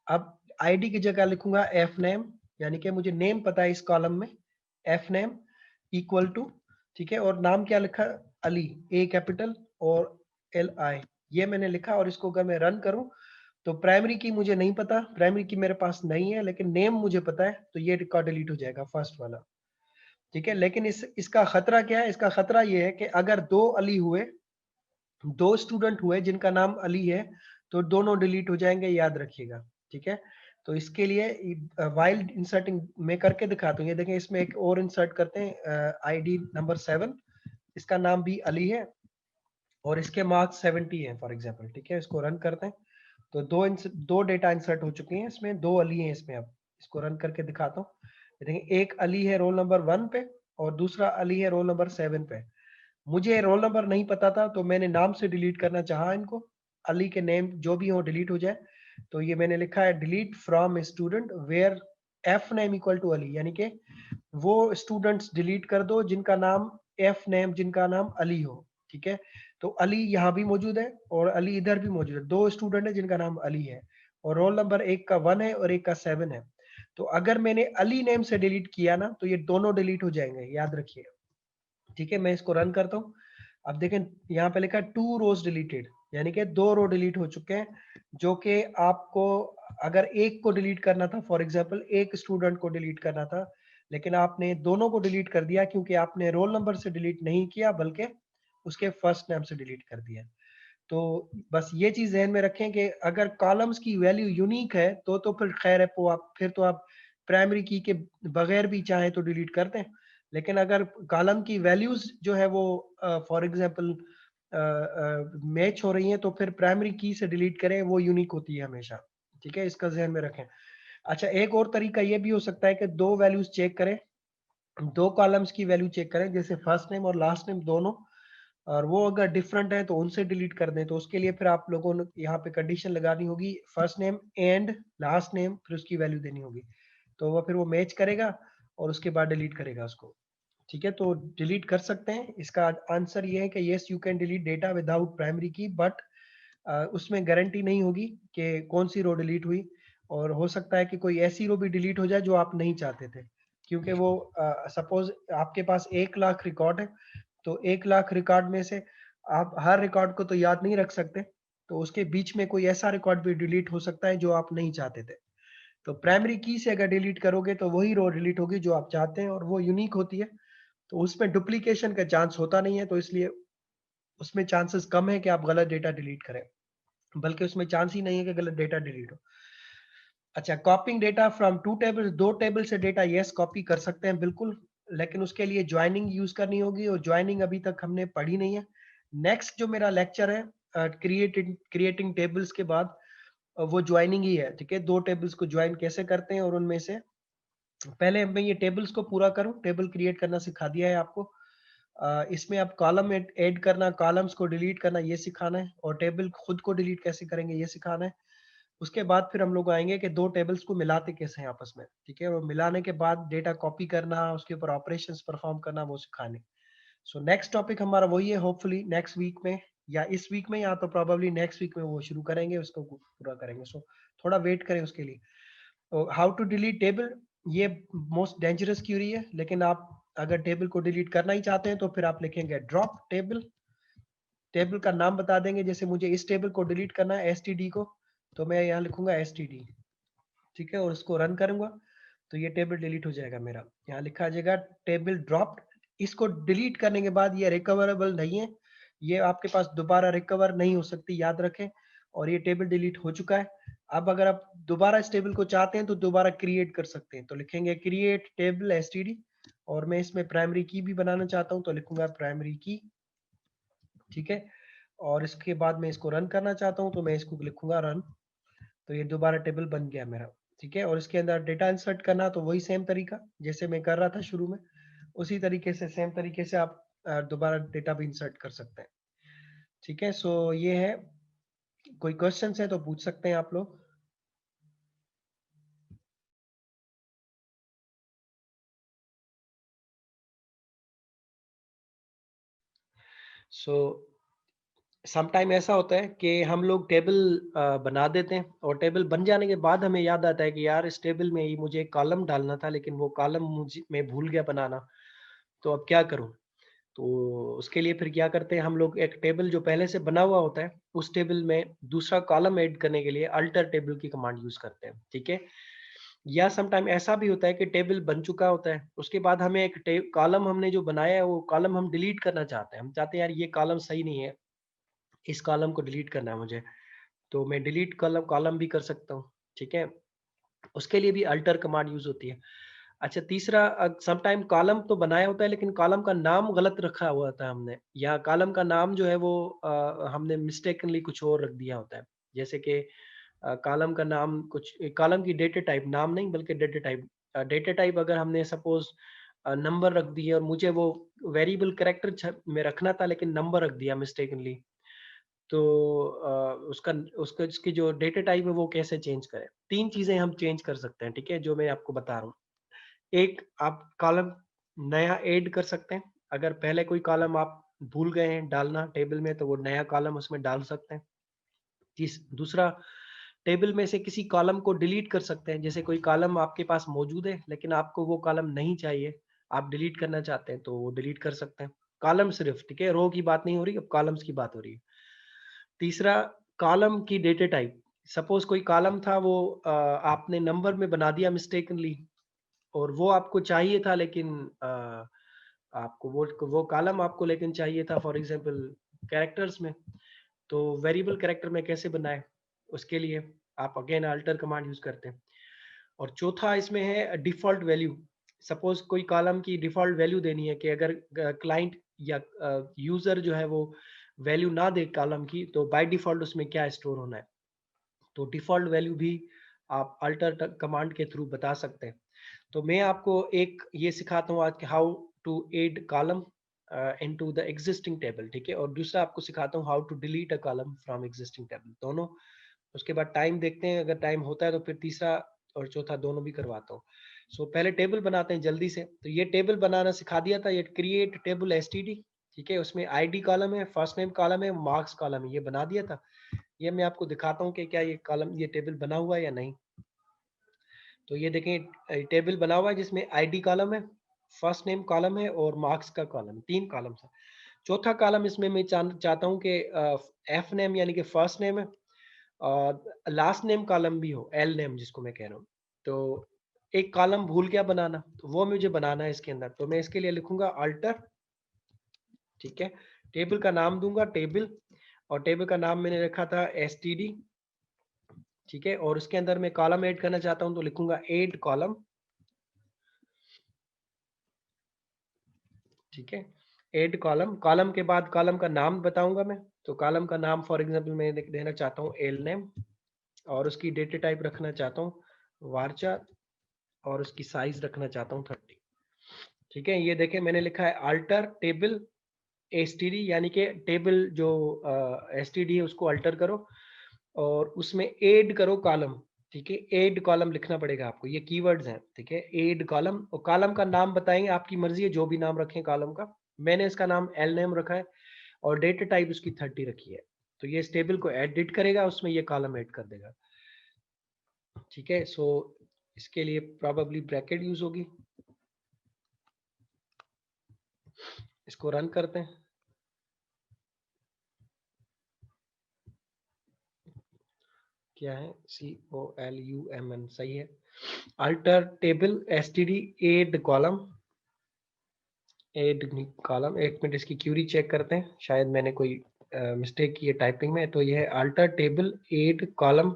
[SPEAKER 1] अब आईडी की जगह लिखूंगा एफ नेम, यानी कि मुझे नेम पता है इस कॉलम में, एफ नेम इक्वल टू, ठीक है, और नाम क्या लिखा, अली, ए कैपिटल और एल आई, ये मैंने लिखा। और इसको अगर मैं रन करूं तो प्राइमरी की मुझे नहीं पता, प्राइमरी की मेरे पास नहीं है, लेकिन नेम मुझे पता है, तो ये रिकॉर्ड डिलीट हो जाएगा फर्स्ट वाला, ठीक है। लेकिन इसका खतरा क्या है? इसका खतरा ये है कि अगर दो अली हुए, दो स्टूडेंट हुए जिनका नाम अली है, तो दोनों डिलीट हो जाएंगे, याद रखिएगा, ठीक है। तो इसके लिए वाइल इंसर्टिंग मैं करके दिखाता हूँ। ये देखें, इसमें एक और इंसर्ट करते हैं, आईडी नंबर 7, इसका नाम भी अली है और इसके मार्क्स 70 है फॉर एग्जांपल, ठीक है। इसको रन करते हैं तो दो डेटा इंसर्ट हो चुके हैं इसमें, दो अली हैं इसमें। अब इसको रन करके दिखाता हूँ। देखिए, एक अली है रोल नंबर 1 पे और दूसरा अली है रोल नंबर 7 पे। मुझे रोल नंबर नहीं पता था तो मैंने नाम से डिलीट करना चाहा इनको, अली के नेम जो भी हो डिलीट हो जाए। तो ये मैंने लिखा है delete from student where F name equal to Ali, यानी कि वो स्टूडेंट्स डिलीट कर दो जिनका नाम एफ नेम, जिनका नाम अली हो, ठीक है। तो अली यहाँ भी मौजूद है और अली इधर भी मौजूद है, दो स्टूडेंट है जिनका नाम अली है और रोल नंबर एक का 1 है और एक का 7 है। तो अगर मैंने अली नेम से डिलीट किया ना तो ये दोनों डिलीट हो जाएंगे, याद रखिए, ठीक है। मैं इसको रन करता हूँ। अब देखें, यहाँ पे लिखा है 2 रोज डिलीटेड, यानी कि 2 रो डिलीट हो चुके हैं, जो कि आपको अगर एक को डिलीट करना था, फॉर एग्जांपल एक स्टूडेंट को डिलीट करना था, लेकिन आपने दोनों को डिलीट कर दिया क्योंकि आपने रोल नंबर से डिलीट नहीं किया बल्कि उसके फर्स्ट नेम से डिलीट कर दिया। तो बस ये चीज ध्यान में रखें कि अगर कॉलम्स की वैल्यू यूनिक है तो फिर खैर है, फिर तो आप प्राइमरी की के बगैर भी चाहे तो डिलीट कर दें। लेकिन अगर कॉलम की वैल्यूज जो है वो फॉर एग्जांपल मैच हो रही हैं तो फिर प्राइमरी की से डिलीट करें, वो यूनिक होती है हमेशा। ठीक है, इसका ध्यान में रखें। अच्छा, एक और तरीका ये भी हो सकता है कि दो वैल्यूज चेक करें, दो कॉलम्स की वैल्यू चेक करें, जैसे फर्स्ट नेम और लास्ट नेम दोनों, और वो अगर डिफरेंट है तो उनसे डिलीट कर दें। तो उसके लिए फिर आप लोगों ने यहाँ पे कंडीशन लगानी होगी, first name and last name, फिर उसकी वैल्यू देनी होगी। तो वो फिर वो मैच करेगा और उसके बाद डिलीट करेगा उसको। ठीक है, तो डिलीट कर सकते हैं। इसका आंसर ये है कि yes you can delete data without primary की, बट उसमें गारंटी नहीं होगी कि कौन सी रो डिलीट हुई, और हो सकता है कि कोई ऐसी रो भी डिलीट हो जाए जो आप नहीं चाहते थे। क्योंकि वो सपोज आपके पास 1 लाख रिकॉर्ड है, तो 1 लाख रिकॉर्ड में से आप हर रिकॉर्ड को तो याद नहीं रख सकते, तो उसके बीच में कोई ऐसा रिकॉर्ड भी डिलीट हो सकता है जो आप नहीं चाहते थे। तो प्राइमरी की से अगर डिलीट करोगे तो वही रो डिलीट होगी जो आप चाहते हैं, और वो यूनिक होती है, तो उसमें डुप्लीकेशन का चांस होता नहीं है। तो इसलिए उसमें चांसेस कम है कि आप गलत डेटा डिलीट करें, बल्कि उसमें चांस ही नहीं है कि गलत डेटा डिलीट हो। अच्छा, copying data from two tables, दो टेबल से डेटा यस कॉपी कर सकते हैं बिल्कुल, लेकिन उसके लिए ज्वाइनिंग यूज करनी होगी, और ज्वाइनिंग अभी तक हमने पढ़ी नहीं है। नेक्स्ट जो मेरा लेक्चर है क्रिएटिंग टेबल्स के बाद, वो ज्वाइनिंग ही है। ठीक है, दो टेबल्स को ज्वाइन कैसे करते हैं, और उनमें से पहले मैं ये टेबल्स को पूरा करूं। टेबल क्रिएट करना सिखा दिया है आपको, इसमें आप कॉलम ऐड करना, कॉलम्स को डिलीट करना ये सिखाना है, और टेबल खुद को डिलीट कैसे करेंगे ये सिखाना है। उसके बाद फिर हम लोग आएंगे कि दो टेबल्स को मिलाते कैसे हैं आपस में। ठीक है, और मिलाने के बाद डेटा कॉपी करना, उसके ऊपर ऑपरेशंस परफॉर्म करना, वो सिखाने। सो नेक्स्ट टॉपिक हमारा वही है, होपफुली नेक्स्ट वीक में, या इस वीक में, या तो प्रोबेबली नेक्स्ट वीक में वो शुरू करेंगे, उसको पूरा करेंगे। सो थोड़ा वेट करें उसके लिए। हाउ टू डिलीट टेबल, ये मोस्ट डेंजरस क्यूरी है, लेकिन आप अगर टेबल को डिलीट करना ही चाहते हैं तो फिर आप लिखेंगे ड्रॉप टेबल, टेबल का नाम बता देंगे, जैसे मुझे इस टेबल को डिलीट करना है एसटीडी को, तो मैं यहाँ लिखूंगा एसटीडी। ठीक है, और इसको रन करूंगा तो ये टेबल डिलीट हो जाएगा मेरा। यहाँ लिखा आ जाएगा टेबल ड्रॉप्ड। इसको डिलीट करने के बाद ये रिकवरेबल नहीं है, ये आपके पास दोबारा रिकवर नहीं हो सकती, याद रखें। और ये टेबल डिलीट हो चुका है। अब अगर आप दोबारा इस टेबल को चाहते हैं तो दोबारा क्रिएट कर सकते हैं, तो लिखेंगे क्रिएट टेबल एसटीडी, और मैं इसमें प्राइमरी की भी बनाना चाहता हूँ तो लिखूंगा प्राइमरी की। ठीक है, और इसके बाद मैं इसको रन करना चाहता हूँ तो मैं इसको लिखूंगा रन, तो ये दोबारा टेबल बन गया मेरा। ठीक है, और इसके अंदर डेटा इंसर्ट करना तो वही सेम तरीका जैसे मैं कर रहा था शुरू में, उसी तरीके से सेम तरीके से आप दोबारा डेटा भी इंसर्ट कर सकते हैं। ठीक है, सो ये है। कोई क्वेश्चन है तो पूछ सकते हैं आप लोग। सो समटाइम ऐसा होता है कि हम लोग टेबल बना देते हैं, और टेबल बन जाने के बाद हमें याद आता है कि यार इस टेबल में ही मुझे एक कॉलम डालना था, लेकिन वो कॉलम मुझे मैं भूल गया बनाना, तो अब क्या करूं। तो उसके लिए फिर क्या करते हैं हम लोग, एक टेबल जो पहले से बना हुआ होता है उस टेबल में दूसरा कॉलम ऐड करने के लिए अल्टर टेबल की कमांड यूज करते हैं। ठीक है, या समटाइम ऐसा भी होता है कि टेबल बन चुका होता है, उसके बाद हमें एक कॉलम हमने जो बनाया है वो कॉलम हम डिलीट करना चाहते हैं। हम चाहते हैं यार ये कॉलम सही नहीं है, इस कॉलम को डिलीट करना है मुझे, तो मैं डिलीट कॉलम कॉलम भी कर सकता हूँ। ठीक है, उसके लिए भी अल्टर कमांड यूज होती है। अच्छा, तीसरा, सम टाइम कॉलम तो बनाया होता है लेकिन कॉलम का नाम गलत रखा हुआ होता है हमने, या कॉलम का नाम जो है वो हमने मिस्टेकनली कुछ और रख दिया होता है। जैसे कि कॉलम का नाम कुछ, कॉलम की डेटा टाइप, नाम नहीं बल्कि डेटा टाइप, डेटा टाइप अगर हमने सपोज नंबर रख दिया, और मुझे वो वेरिएबल कैरेक्टर में रखना था लेकिन नंबर रख दिया मिस्टेकनली, तो उसका उसका इसकी जो डेटा टाइप है वो कैसे चेंज करें। तीन चीजें हम चेंज कर सकते हैं, ठीक है, जो मैं आपको बता रहा हूँ। एक, आप कॉलम नया ऐड कर सकते हैं, अगर पहले कोई कॉलम आप भूल गए हैं डालना टेबल में तो वो नया कॉलम उसमें डाल सकते हैं। दूसरा, टेबल में से किसी कॉलम को डिलीट कर सकते हैं, जैसे कोई कॉलम आपके पास मौजूद है लेकिन आपको वो कॉलम नहीं चाहिए, आप डिलीट करना चाहते हैं तो वो डिलीट कर सकते हैं। कॉलम सिर्फ, ठीक है, रो की बात नहीं हो रही, अब कॉलम्स की बात हो रही है। तीसरा, कॉलम की डेटा टाइप, सपोज कोई कॉलम था वो आपने नंबर में बना दिया मिस्टेकनली, और वो आपको चाहिए था लेकिन आपको वो कॉलम आपको लेकिन चाहिए था फॉर एग्जांपल कैरेक्टर्स में, तो वेरिएबल कैरेक्टर में कैसे बनाए, उसके लिए आप अगेन अल्टर कमांड यूज करते हैं। और चौथा इसमें है डिफॉल्ट वैल्यू। सपोज कोई कॉलम की डिफॉल्ट वैल्यू देनी है कि अगर क्लाइंट या यूजर जो है वो वैल्यू ना दे कॉलम की, तो बाय डिफॉल्ट उसमें क्या स्टोर होना है, तो डिफॉल्ट वैल्यू भी आप अल्टर कमांड के थ्रू बता सकते हैं। तो मैं आपको एक ये सिखाता हूँ आज कि how to add column into the existing table, ठीक है, और दूसरा आपको सिखाता हूँ how to delete a column from existing table, दोनों। उसके बाद टाइम देखते हैं, अगर टाइम होता है तो फिर तीसरा और चौथा दोनों भी करवाता हूँ। सो पहले टेबल बनाते हैं जल्दी से। तो ये टेबल बनाना सिखा दिया था, ये क्रिएट टेबल एसटीडी, ठीक है, उसमें आईडी कॉलम है, फर्स्ट नेम कॉलम है, मार्क्स कॉलम है, ये बना दिया था। ये मैं आपको दिखाता हूँ कि क्या ये कॉलम, ये टेबल बना हुआ है या नहीं। तो ये देखें टेबल बना हुआ है जिसमें आईडी कॉलम है, फर्स्ट नेम कॉलम है और मार्क्स का कॉलम, 3 कॉलम्स है। चौथा कॉलम इसमें मैं चाहता हूँ कि एफ नेम यानी कि फर्स्ट नेम है और लास्ट नेम कॉलम भी हो, एल नेम जिसको मैं कह रहा हूँ। तो एक कॉलम भूल गया बनाना, तो वो मुझे बनाना है इसके अंदर। तो मैं इसके लिए लिखूंगा अल्टर, ठीक है, टेबल का नाम दूंगा टेबल, और टेबल का नाम मैंने रखा था एसटीडी, ठीक है, और उसके अंदर मैं कॉलम ऐड करना चाहता हूं तो लिखूंगा ऐड कॉलम, ठीक है, ऐड कॉलम। कॉलम के बाद कॉलम का नाम बताऊंगा मैं। तो कॉलम का नाम फॉर एग्जांपल मैं देना चाहता हूँ एल नेम, और उसकी डेटा टाइप रखना चाहता हूँ वारचार, और उसकी साइज रखना चाहता हूँ 30, ठीक है। ये देखें मैंने लिखा है अल्टर टेबल एसटीडी, यानी कि टेबल जो एसटीडी है उसको अल्टर करो और उसमें ऐड करो कॉलम, ठीक है, ऐड कॉलम लिखना पड़ेगा आपको, ये कीवर्ड्स हैं, ठीक है, ऐड कॉलम। और कॉलम का नाम बताएंगे, आपकी मर्जी है जो भी नाम रखें कॉलम का। मैंने इसका नाम एल नेम रखा है और डेटा टाइप उसकी 30 रखी है। तो ये इस टेबल को एडिट करेगा, उसमें ये कॉलम ऐड कर देगा, ठीक है। सो इसके लिए प्रोबेबली ब्रैकेट यूज होगी। इसको रन करते हैं। क्या है, COLUMN, सही है। Alter table STD add column, add column. एक मिनट इसकी क्यूरी चेक करते हैं, शायद मैंने कोई मिस्टेक की है टाइपिंग में। तो ये है अल्टर टेबल ऐड कॉलम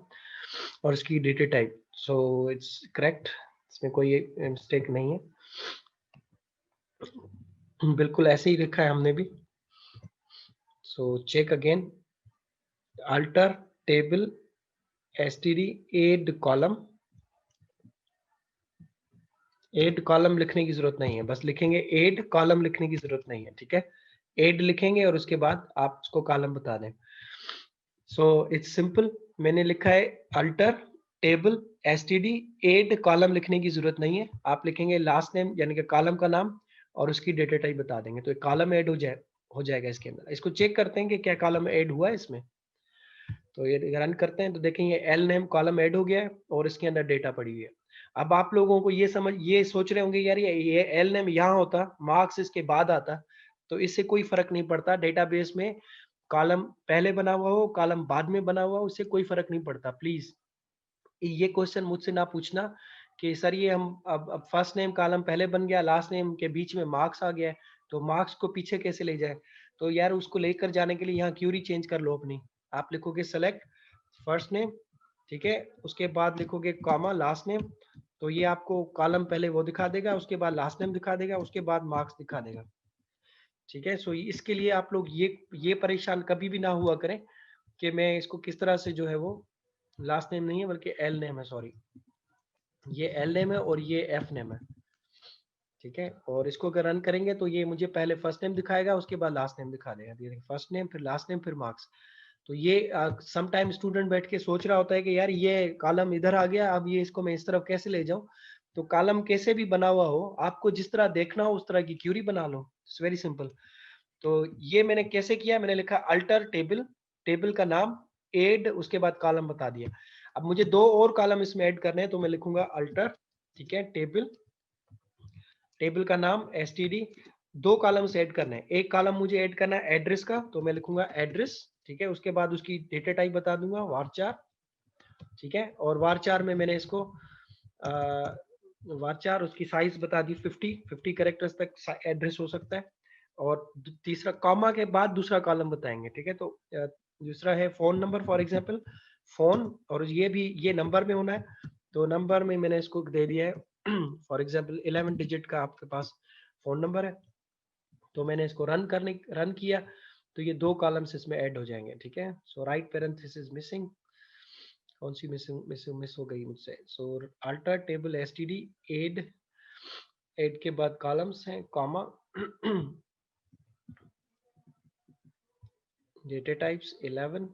[SPEAKER 1] और इसकी data type, so it's correct, इसमें कोई मिस्टेक नहीं है, बिल्कुल ऐसे ही लिखा है हमने भी। So check again, alter table STD add column. Add column लिखने की जरूरत नहीं है, बस लिखेंगे ऐड कॉलम, लिखने की जरूरत नहीं है, ठीक है। ऐड लिखेंगे और उसके बाद आप उसको कॉलम बता दें। सो इट्स सिंपल, मैंने लिखा है alter table STD add column, लिखने की जरूरत नहीं है, आप लिखेंगे लास्ट नेम यानी कि कॉलम का नाम और उसकी डेटा टाइप बता देंगे, तो एक कॉलम ऐड हो जाएगा इसके अंदर। इसको चेक करते हैं कि क्या कॉलम ऐड हुआ है इसमें। तो ये रन करते हैं तो देखेंगे एल नेम कॉलम ऐड हो गया है और इसके अंदर डेटा पड़ी हुई है। अब आप लोगों को ये सोच रहे होंगे यार ये एल नेम यहाँ होता, मार्क्स इसके बाद आता, तो इससे कोई फर्क नहीं पड़ता। डेटाबेस में कॉलम पहले बना हुआ हो कॉलम बाद में बना हुआ हो, उससे कोई फर्क नहीं पड़ता। प्लीज ये क्वेश्चन मुझसे ना पूछना कि सर ये हम अब फर्स्ट नेम कॉलम पहले बन गया, लास्ट नेम के बीच में मार्क्स आ गया है, तो मार्क्स को पीछे कैसे ले जाए। तो यार उसको लेकर जाने के लिए यहाँ क्यूरी चेंज कर लो अपनी। आप लिखोगे सेलेक्ट फर्स्ट नेम, ठीक है, उसके बाद लिखोगे कॉमा लास्ट नेम, तो ये आपको कॉलम पहले वो दिखा देगा, उसके बाद लास्ट नेम दिखा देगा, उसके बाद मार्क्स दिखा देगा, ठीक है। सो इसके लिए आप लोग ये परेशान कभी भी ना हुआ करें कि मैं इसको किस तरह से जो है वो, लास्ट नेम नहीं है बल्कि एल नेम है, सॉरी, ये एल नेम है और ये एफ नेम है, ठीक है। और इसको अगर रन करेंगे तो ये मुझे पहले फर्स्ट नेम दिखाएगा, उसके बाद लास्ट नेम दिखा देगा, फर्स्ट नेम फिर लास्ट नेम फिर मार्क्स। तो ये सम टाइम स्टूडेंट बैठ के सोच रहा होता है कि यार ये कॉलम इधर आ गया, अब ये इसको मैं इस तरफ कैसे ले जाऊं। तो कॉलम कैसे भी बना हुआ हो, आपको जिस तरह देखना हो उस तरह की क्यूरी बना लो, इट्स वेरी सिंपल। तो ये मैंने कैसे किया, मैंने लिखा अल्टर टेबल, टेबल का नाम ऐड, उसके बाद कॉलम बता दिया। अब मुझे 2 और कॉलम इसमें ऐड करने हैं, तो मैं लिखूंगा अल्टर, ठीक है, टेबल, टेबल का नाम एसटीडी, 2 कॉलम्स ऐड करने हैं। एक कॉलम मुझे ऐड करना है एड्रेस का, तो मैं लिखूंगा एड्रेस, ठीक है, उसके बाद उसकी डेटा टाइप बता दूंगा वारचार, ठीक है, और वारचार में मैंने इसको वारचार, उसकी साइज बता दी 50 कैरेक्टर्स तक एड्रेस हो सकता है। और तीसरा कॉमा के बाद दूसरा कॉलम बताएंगे, ठीक है। तो दूसरा है phone number, for example phone, और ये भी ये नंबर में होना है। तो नंबर में मैंने इसको दे दिया है फॉर एग्जांपल 11 डिजिट का आपके पास फोन नंबर है। तो मैंने इसको रन किया, तो ये 2 कॉलम्स इसमें ऐड हो जाएंगे, ठीक है। सो राइट पैरेंथेसिस मिसिंग, कौन सी मिस हो गई मुझसे। So alter table STD add, add के बाद कॉलम्स हैं comma, data types 11,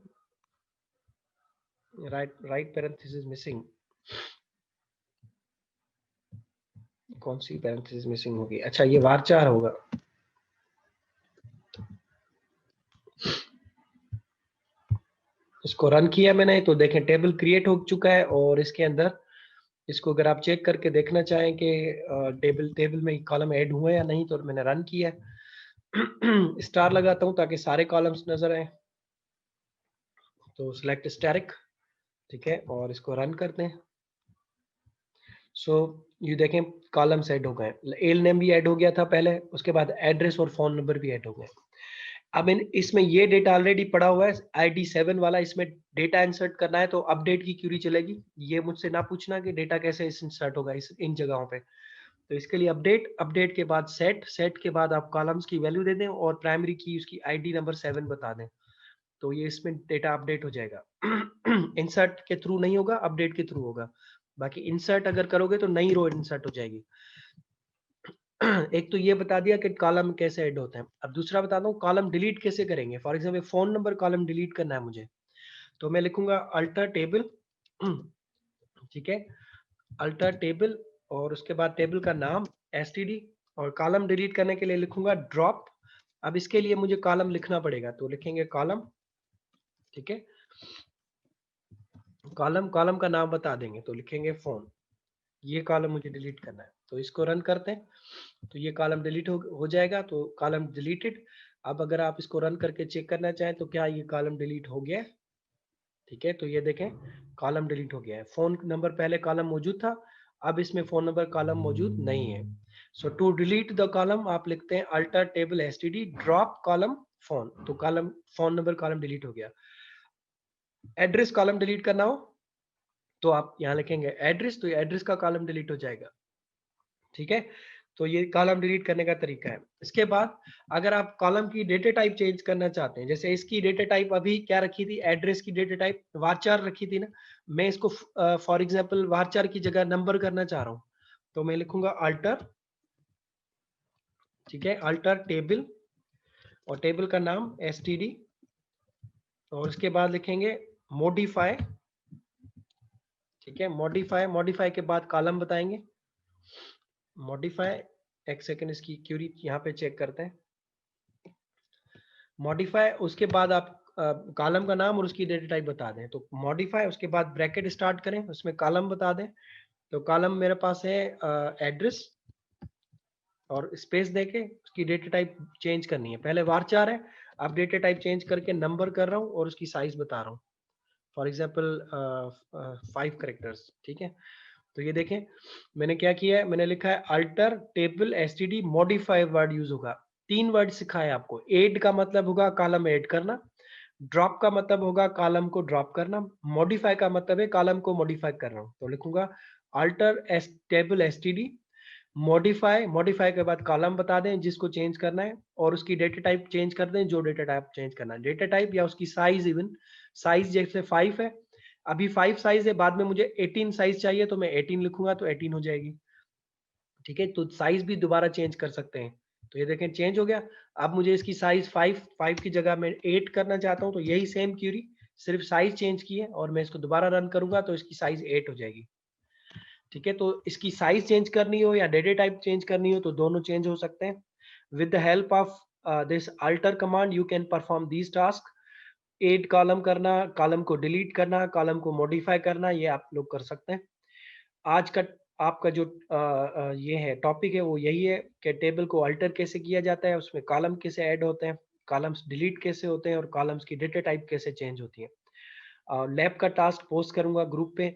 [SPEAKER 1] right parenthesis missing, कौन सी पैरेंथेसिस मिसिंग होगी, अच्छा ये वारचार होगा। इसको रन किया मैंने, तो देखें टेबल क्रिएट हो चुका है, और इसके अंदर इसको अगर आप चेक करके देखना चाहें कि टेबल में कॉलम ऐड हुए या नहीं, तो मैंने रन किया। स्टार लगाता हूं ताकि सारे कॉलम्स नजर आए। तो सिलेक्ट स्टैटिक, ठीक है, और इसको रन करते हैं। सो ये देखें कॉलम्स ऐड हो गए, एल नेम भी ऐड हो गया था पहले, उसके बाद एड्रेस और फोन नंबर भी ऐड हो गए। अब इसमें ये डेटा ऑलरेडी पड़ा हुआ है ID7 वाला, इसमें डेटा इंसर्ट करना है, तो अपडेट की क्यूरी चलेगी। ये मुझसे ना पूछना कि डेटा कैसे इंसर्ट होगा इन जगहों पे। तो इसके लिए अपडेट के बाद सेट के बाद आप कॉलम्स की वैल्यू दे दें, और प्राइमरी की उसकी ID नंबर 7 बता दें, तो ये इसमें डेटा अपडेट हो जाएगा। इंसर्ट के थ्रू नहीं होगा, अपडेट के थ्रू होगा। बाकी इंसर्ट अगर करोगे तो नई रो इंसर्ट हो जाएगी। एक तो ये बता दिया कि कॉलम कैसे ऐड होते हैं। अब दूसरा बताता हूँ कॉलम डिलीट कैसे करेंगे। For example phone number column delete करना है मुझे, तो मैं लिखूंगा अल्टर टेबल, ठीक है, अल्टर टेबल, और उसके बाद टेबल का नाम एसटीडी, और कॉलम डिलीट करने के लिए लिखूंगा ड्रॉप। अब इसके लिए मुझे कॉलम लिखना पड़ेगा, तो लिखेंगे कॉलम, ठीक है, कॉलम का नाम बता देंगे, तो लिखेंगे फोन। ये कॉलम मुझे डिलीट करना है, तो इसको रन करते हैं, तो ये कॉलम डिलीट हो जाएगा, तो कॉलम डिलीटेड। अब अगर आप इसको रन करके चेक करना चाहें तो क्या ये कॉलम डिलीट हो गया है, ठीक है। तो ये देखें कॉलम डिलीट हो गया है। फोन नंबर पहले कॉलम मौजूद था, अब इसमें फोन नंबर कॉलम मौजूद नहीं है। So to delete the column आप लिखते हैं alter table STD drop column phone, तो column phone number column delete हो गया। एड्रेस कॉलम डिलीट करना हो तो आप यहाँ लिखेंगे एड्रेस, तो एड्रेस का कॉलम डिलीट हो जाएगा, ठीक है। तो ये कॉलम डिलीट करने का तरीका है। इसके बाद अगर आप कॉलम की डेटा टाइप चेंज करना चाहते हैं, जैसे इसकी डेटा टाइप अभी क्या रखी थी, एड्रेस की डेटा टाइप वारचार रखी थी ना, मैं इसको फॉर एग्जांपल वारचार की जगह नंबर करना चाह रहा हूं, तो मैं लिखूंगा अल्टर, ठीक है, अल्टर टेबल, और टेबल का नाम एसटीडी, और उसके बाद लिखेंगे मॉडिफाई, ठीक है, मॉडिफाई के बाद कॉलम बताएंगे मॉडिफाई। एक सेकंड इसकी क्यूरी यहाँ पे चेक करते हैं। मॉडिफाई, उसके बाद आप कॉलम का नाम और उसकी डेटा टाइप बता दें, तो मॉडिफाई, उसके बाद ब्रैकेट स्टार्ट करें, उसमें कॉलम बता दें, तो कॉलम मेरे पास है एड्रेस, और स्पेस देके उसकी डेटा टाइप चेंज करनी है। पहले वारचार है, अब डेटा टाइप चेंज करके नंबर कर रहा हूँ और उसकी साइज बता रहा हूँ, फॉर एग्जाम्पल 5 करेक्टर्स, ठीक है। तो ये देखें मैंने क्या किया है, मैंने लिखा है alter table STD modify, word use होगा। 3 वर्ड सिखाए आपको। एड का मतलब होगा कॉलम ऐड करना, ड्रॉप का मतलब होगा कॉलम को ड्रॉप करना, मॉडिफाई का मतलब है कॉलम को मॉडिफाई कर रहा हूं, तो लिखूंगा अल्टर टेबल एसटीडी मॉडिफाई के बाद कॉलम बता दें जिसको चेंज करना है, और उसकी डेटा टाइप चेंज कर दें जो डेटा टाइप चेंज करना है, डेटा टाइप या उसकी साइज, इवन साइज जैसे 5 है, अभी 5 साइज है, बाद में मुझे 18 साइज चाहिए तो मैं 18 लिखूंगा तो 18 हो जाएगी, ठीक है। तो साइज भी दोबारा चेंज कर सकते हैं, तो ये देखें चेंज हो गया। अब मुझे इसकी साइज 5 की जगह मैं 8 करना चाहता हूँ, तो यही सेम क्यूरी, सिर्फ साइज चेंज की है, और मैं इसको दोबारा रन करूंगा तो इसकी साइज 8 हो जाएगी, ठीक है। तो इसकी साइज चेंज करनी हो या डेटा टाइप चेंज करनी हो तो दोनों चेंज हो सकते हैं। With the help of this alter command you can perform these task. Add column करना, कॉलम को डिलीट करना, कॉलम को मॉडिफाई करना, ये आप लोग कर सकते हैं। आज का आपका जो ये है टॉपिक है वो यही है कि टेबल को अल्टर कैसे किया जाता है, उसमें कॉलम कैसे ऐड होते हैं, कॉलम्स डिलीट कैसे होते हैं, और कॉलम्स की डेटा टाइप कैसे चेंज होती है। लैब का टास्क पोस्ट करूंगा ग्रुप पे,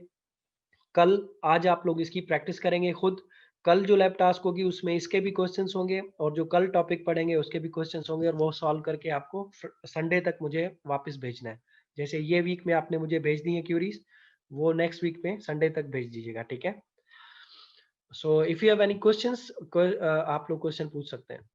[SPEAKER 1] आज आप लोग इसकी प्रैक्टिस करेंगे खुद। कल जो लैब टास्क होगी उसमें इसके भी क्वेश्चंस होंगे और जो कल टॉपिक पढ़ेंगे उसके भी क्वेश्चंस होंगे और वो सॉल्व करके आपको संडे तक मुझे वापस भेजना है। जैसे ये वीक में आपने मुझे भेज दी है क्यूरीज, वो नेक्स्ट वीक में संडे तक भेज दीजिएगा, ठीक है। So if you have any questions, आप लोग क्वेश्चन पूछ सकते हैं।